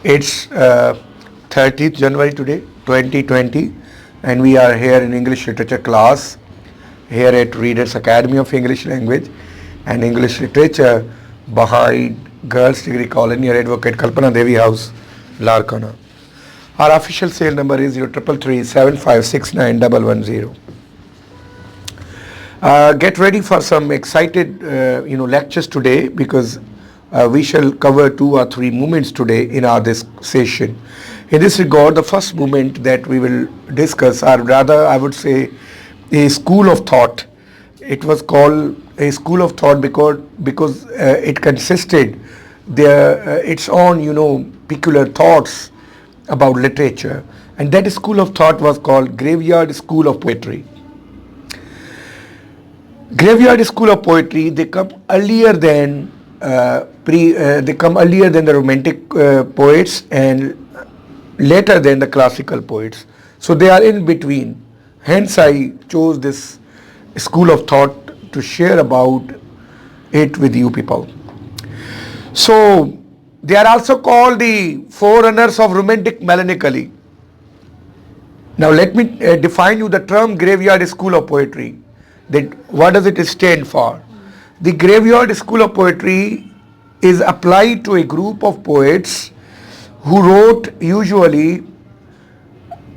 It's 30th January today, 2020, and we are here in English Literature class here at Readers Academy of English Language and English Literature behind Girls Degree College near Advocate Kalpana Devi House, Larkana. Our official sale number is 0333756910. Get ready for some excited lectures today, because we shall cover 2 or 3 movements today in our this session. In this regard, the first movement that we will discuss, or rather I would say a school of thought. It was called a school of thought because it consisted its own peculiar thoughts about literature, and that school of thought was called Graveyard School of Poetry. Graveyard School of Poetry, they come earlier than the romantic poets and later than the classical poets. So they are in between. Hence I chose this school of thought to share about it with you people. So they are also called the forerunners of romantic melancholy. Now let me define you the term Graveyard School of Poetry. What does it stand for? The Graveyard School of Poetry is applied to a group of poets who wrote usually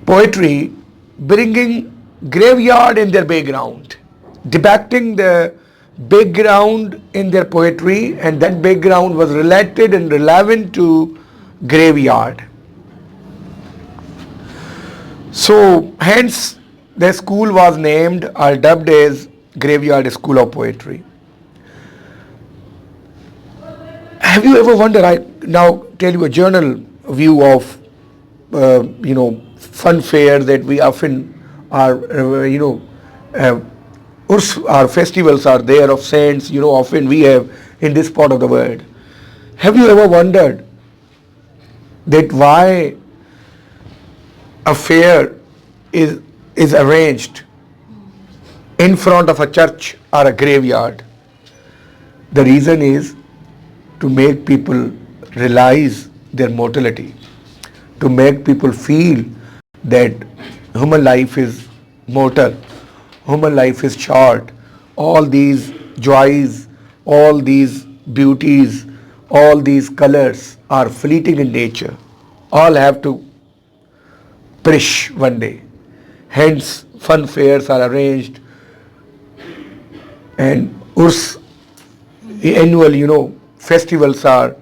poetry bringing graveyard in their background, depicting the background in their poetry, and that background was related and relevant to graveyard. So hence the school was named or dubbed as Graveyard School of Poetry. Have you ever wondered, I now tell you a general view of fun fair that we often are, our festivals are there of saints, often we have in this part of the world. Have you ever wondered that why a fair is arranged in front of a church or a graveyard? The reason is to make people realize their mortality, to make people feel that human life is mortal, human life is short, all these joys, all these beauties, all these colors are fleeting in nature, all have to perish one day. Hence fun fairs are arranged and annual festivals are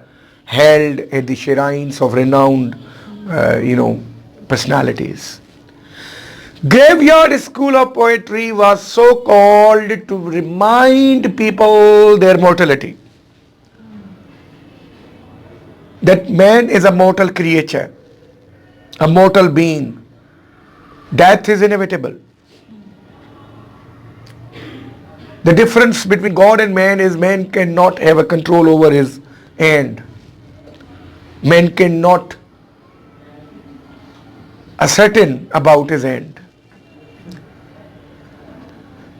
held at the shrines of renowned personalities. Graveyard School of Poetry was so called to remind people their mortality. That man is a mortal creature, a mortal being. Death is inevitable. The difference between God and man is man cannot have a control over his end. Man cannot ascertain about his end.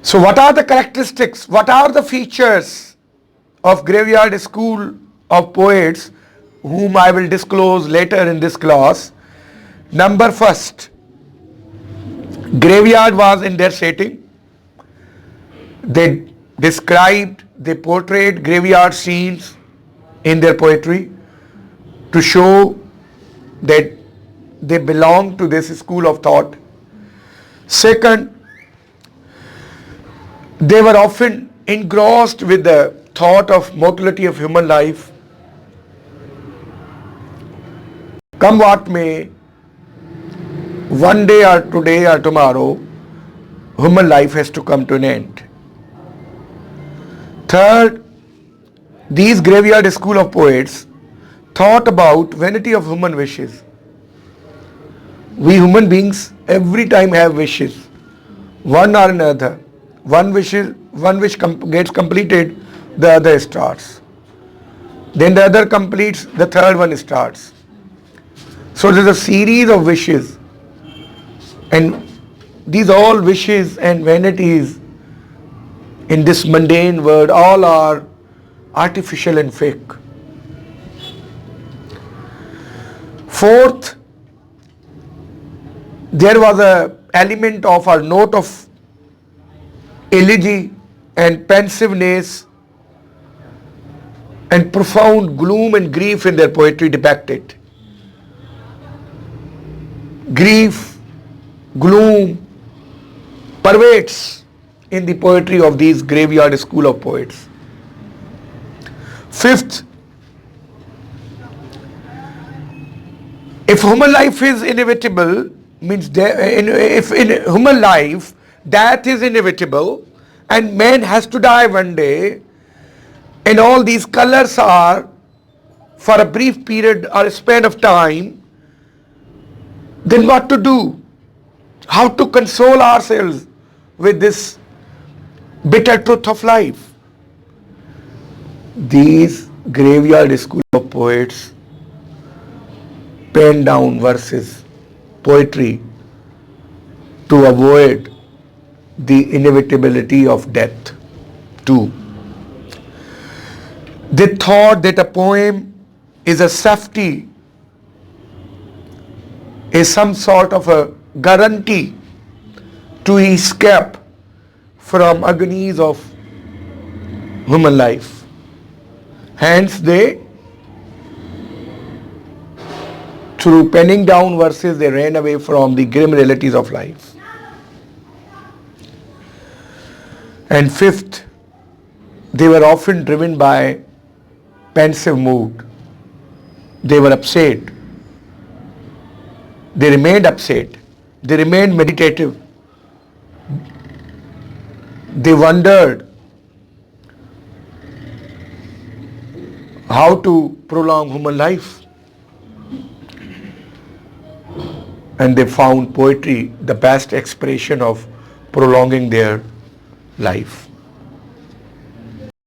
So what are the characteristics, what are the features of Graveyard School of Poets, whom I will disclose later in this class? Number first, graveyard was in their setting. They portrayed graveyard scenes in their poetry to show that they belong to this school of thought. Second, they were often engrossed with the thought of mortality of human life. Come what may, one day or today or tomorrow, human life has to come to an end. Third, these Graveyard School of Poets thought about vanity of human wishes. We human beings every time have wishes, one or another. One wish gets completed, the other starts. Then the other completes, the third one starts. So there's a series of wishes, and these all wishes and vanities in this mundane world all are artificial and fake. Fourth, there was a element of a note of elegy and pensiveness and profound gloom and grief in their poetry depicted. Grief, gloom pervades in the poetry of these graveyard school of poets. Fifth, if human life is inevitable, means if in human life death is inevitable and man has to die one day, and all these colors are for a brief period or a span of time, then what to do? How to console ourselves with this bitter truth of life? These graveyard school of poets pen down verses, poetry, to avoid the inevitability of death too. They thought that a poem is a safety, is some sort of a guarantee to escape from agonies of human life. Hence they, through penning down verses, they ran away from the grim realities of life. And fifth, they were often driven by pensive mood. They were upset. They remained upset. They remained meditative. They wondered how to prolong human life. And they found poetry the best expression of prolonging their life.